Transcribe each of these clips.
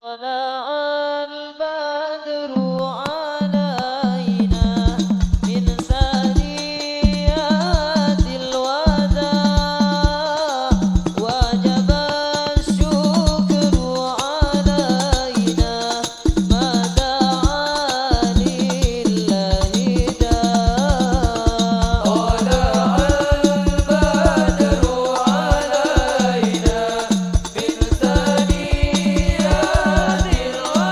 طلع البدر علينا من ثنيات الوداع وجب الشكر علينا ما دعا لله داع طلع البدر علينا من ثنيات الوداع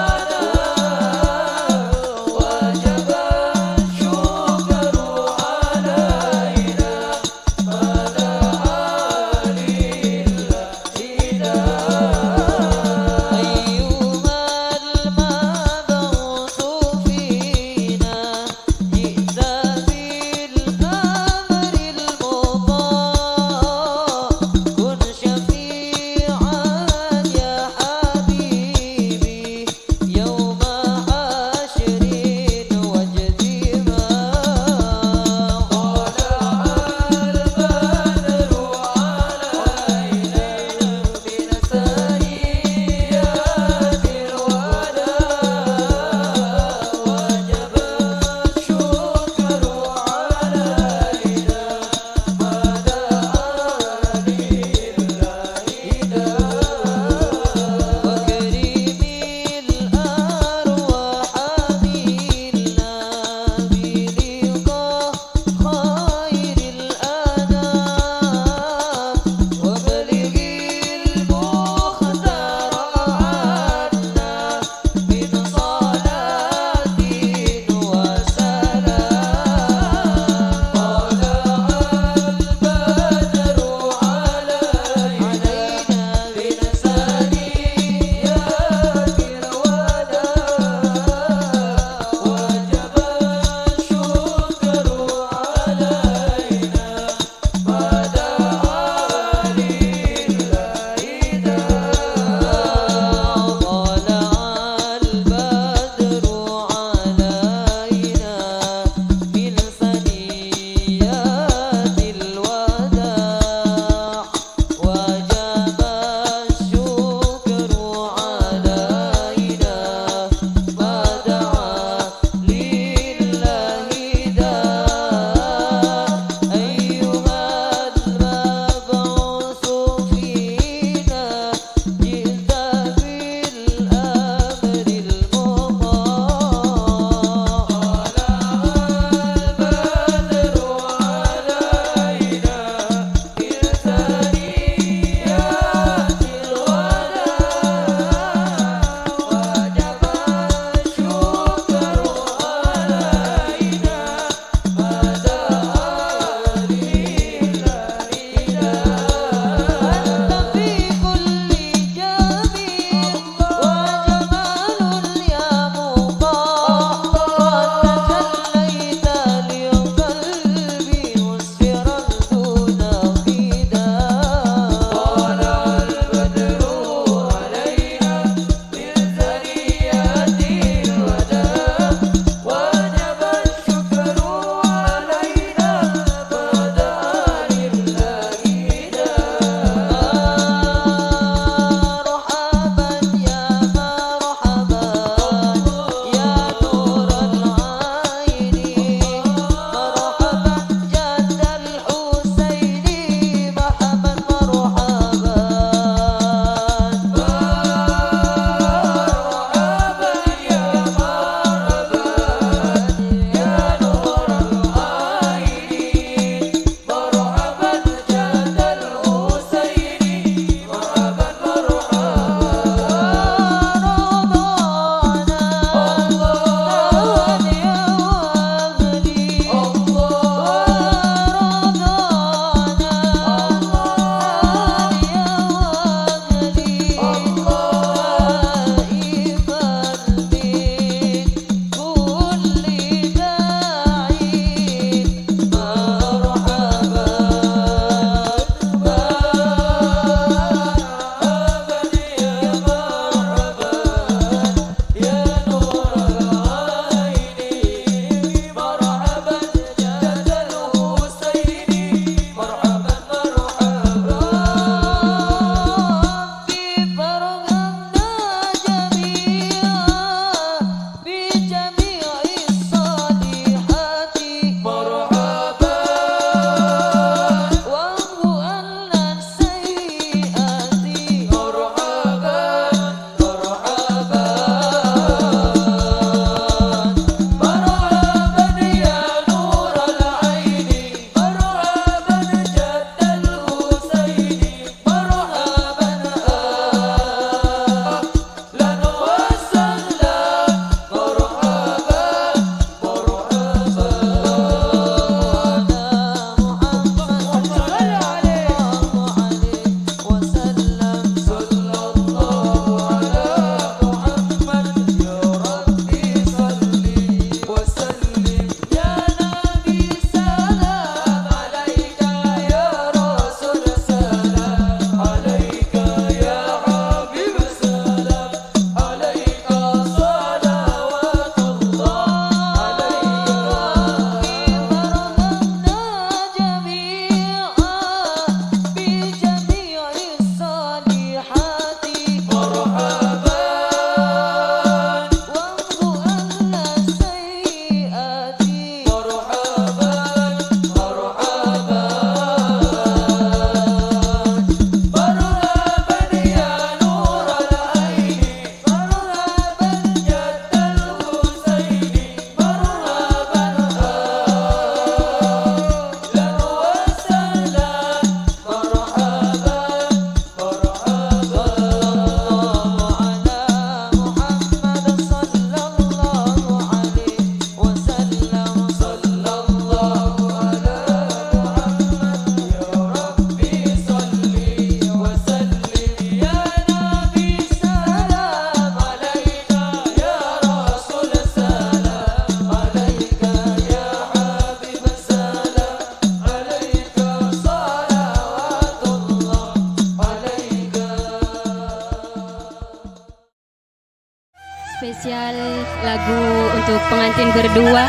Spesial lagu untuk pengantin berdua,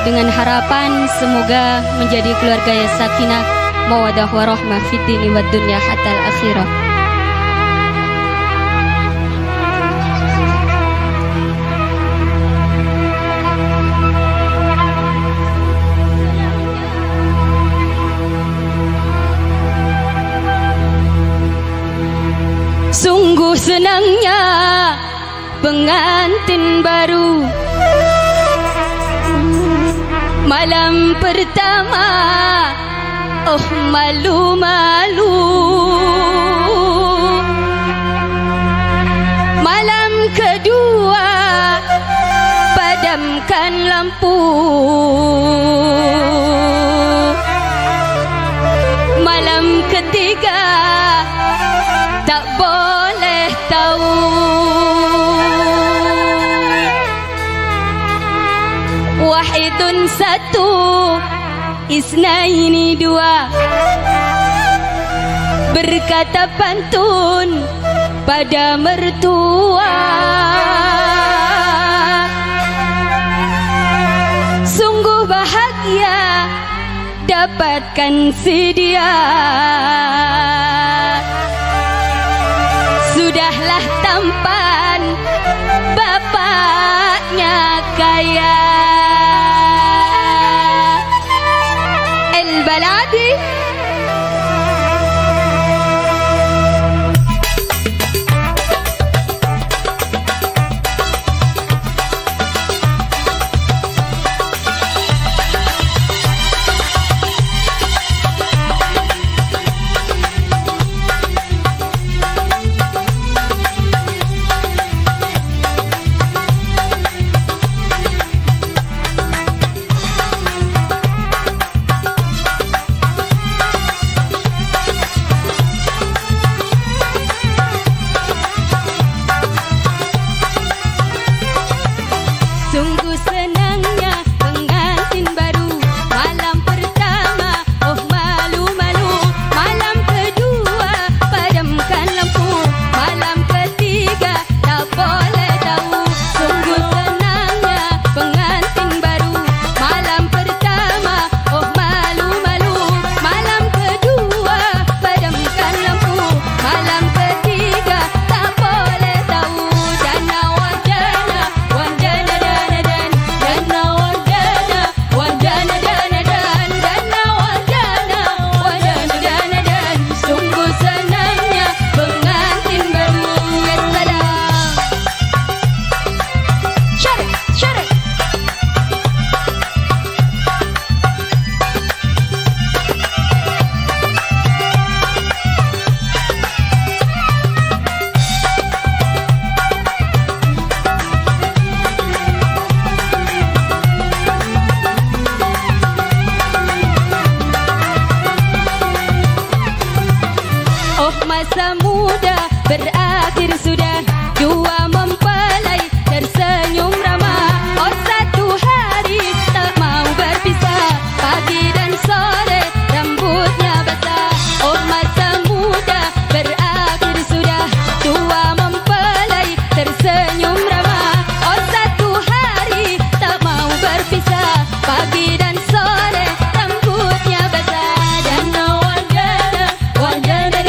dengan harapan semoga menjadi keluarga yang sakinah, mawaddah warahmah fid dini wad dunya hatta al-akhirah. Sungguh senangnya pengantin baru, malam pertama oh malu-malu, malam kedua padamkan lampu, malam ketiga tak boleh tahu. Wahidun satu, isnaini dua, berkata pantun pada mertua. Sungguh bahagia dapatkan si dia. Sudahlah tampan bapaknya kaya. El-Baladi. Sungguh senangnya pengantin baru, malam pertama oh malu-malu, malam kedua padamkan lampu, malam ketiga tak boleh tahu. Sungguh senangnya pengantin baru, malam pertama oh malu-malu, malam kedua padamkan lampu, malam ketiga tak boleh tahu. Jana wajana wajana sungguh senangnya pengantin baru. Syarat, syarat. Oh masa muda berakhir sudah, dua mempelai tersenyum ramah. Oh satu hari tak mau berpisah, pagi dan sore rambutnya basah. Oh masa muda berakhir sudah, dua mempelai tersenyum ramah. Oh satu hari tak mau berpisah, pagi dan sore rambutnya basah. Jana wajana wajana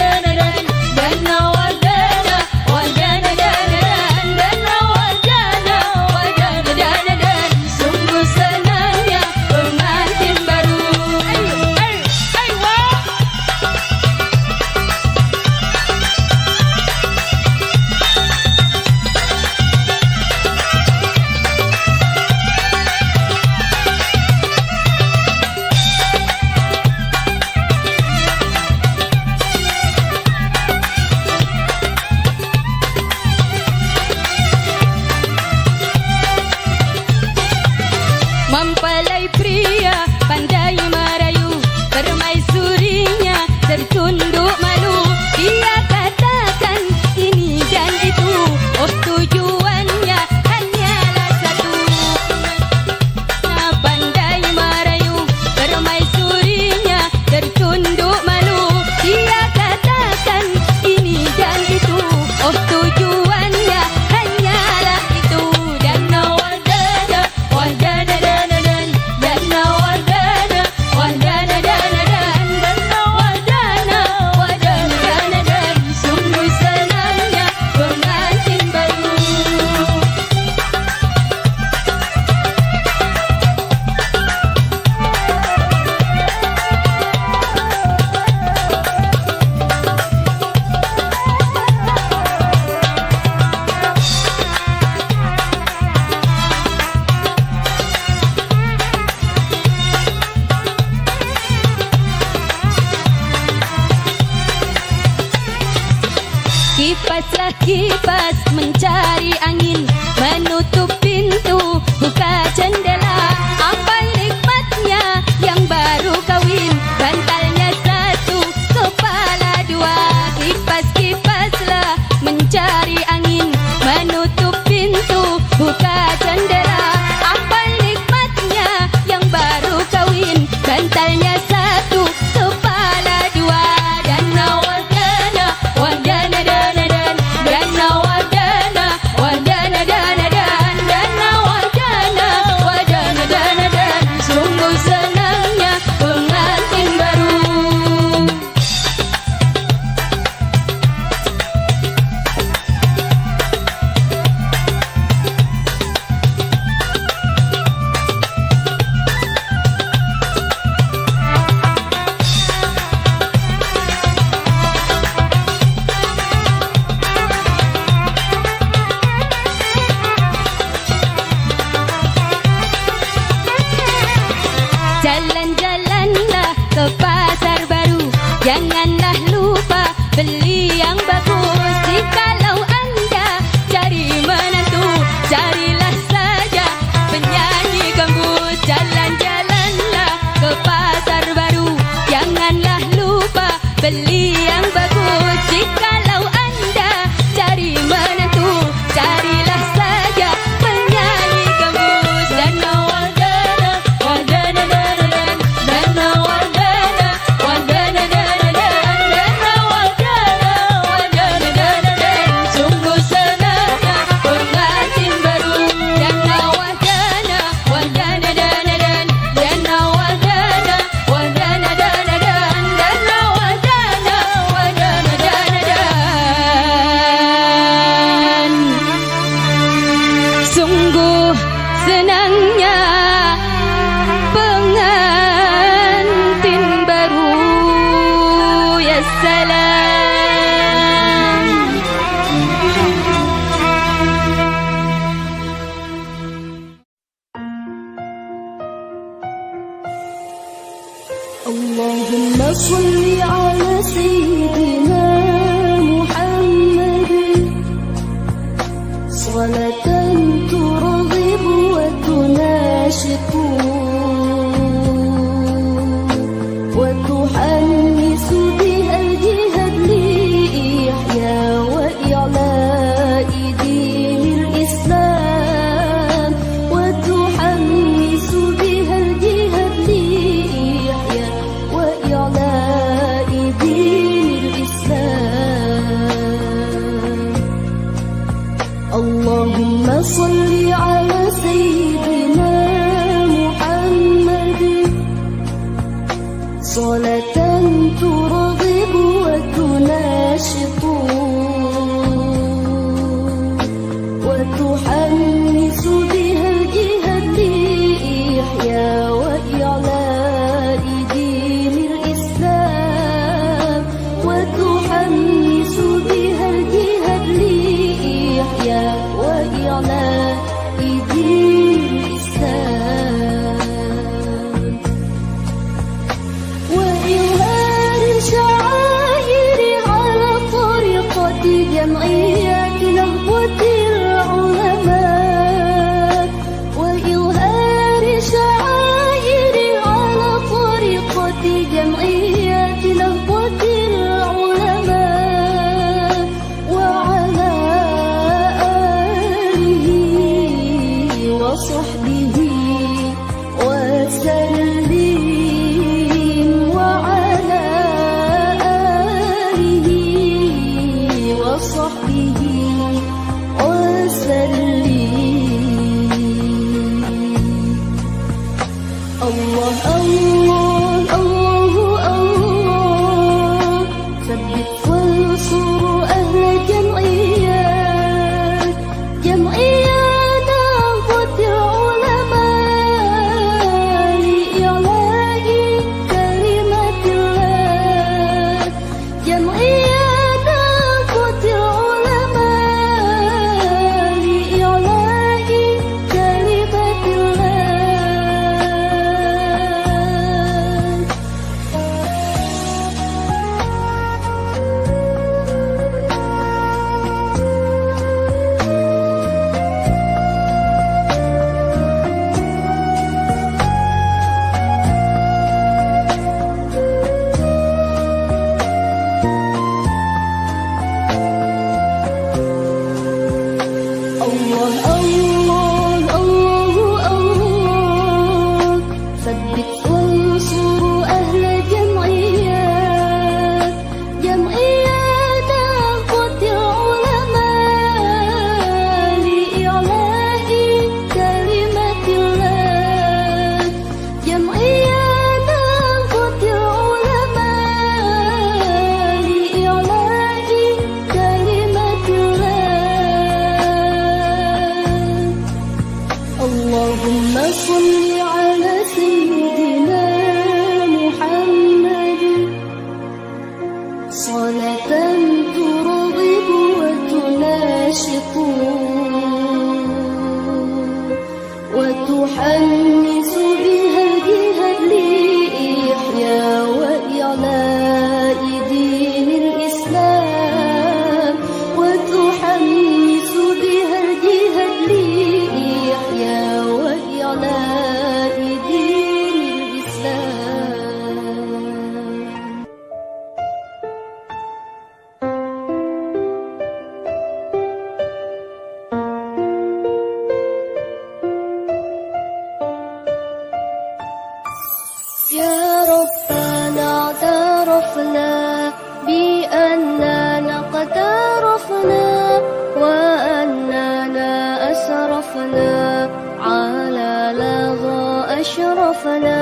kipas mencari angin, menutup pintu, buka jendela. Apa nikmatnya yang baru kawin, bantalnya satu, kepala dua. Kipas-kipaslah mencari angin, menutup pintu, buka jendela. Apa nikmatnya yang baru kawin, bantalnya satu, kepala dua. Dana wadana, wadana dana dan, dana wadana, wadana dana dan, dana wadana, wadana dana dan. Sungguh senangnya pengantin baru. Jalan-jalanlah ke pasar baru, janganlah lupa beli yang bagus. Jikalau Anda cari menantu, carilah saja penyanyi gambus. Jalan-jalanlah ke pasar baru, janganlah lupa beli yang bagus. Jikalau Anda cari menantu, carilah saja penyanyi gambus. Dana wadana, wadana dana dan, dana wadana, wadana dana dan, dana wadana, wadana dana dan. Sungguh senangnya pengantin baru. Dana wadana, wadana dana dan, dana wadana, wadana dana dan, dana wadana, wadana dana dan. Sungguh senangnya pengantin baru. Ya salam. Allahumma salli ala sayyidina Muhammad salatan turghibu wa tunashiqu wa tuhannisu biha al-jihad li ihya wa i'la'i dinil Islam wa tuhannisu biha al-jihad li ihya wa i'la'i dinil Islam. Allahumma salli ala sayyidina Muhammad salatan turghibu wa tunashiqu wa tuhannisu biha al-jihad li ihya wa i'la'i dinil Islam wa tuhannisu biha al-jihad li ihya wa i'la'i dinil Islam wa إظهار الشعائر على طريقة جمعيات نهضة العلماء وإظهار الشعائر على طريقة جمعيات نهضة العلماء صلاة ترغب وتناشط وتحمس بها الجهاد لإحياء وإعلاء دين الإسلام وتحمس بها الجهاد لإحياء وإعلاء دين الإسلام. يا ربنا اعترفنا بأننا قد عرفنا وأننا أسرفنا على لظى أشرفنا.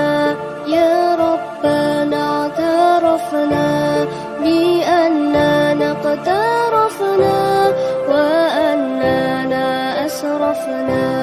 يا ربنا اعترفنا بأننا قد عرفنا وأننا أسرفنا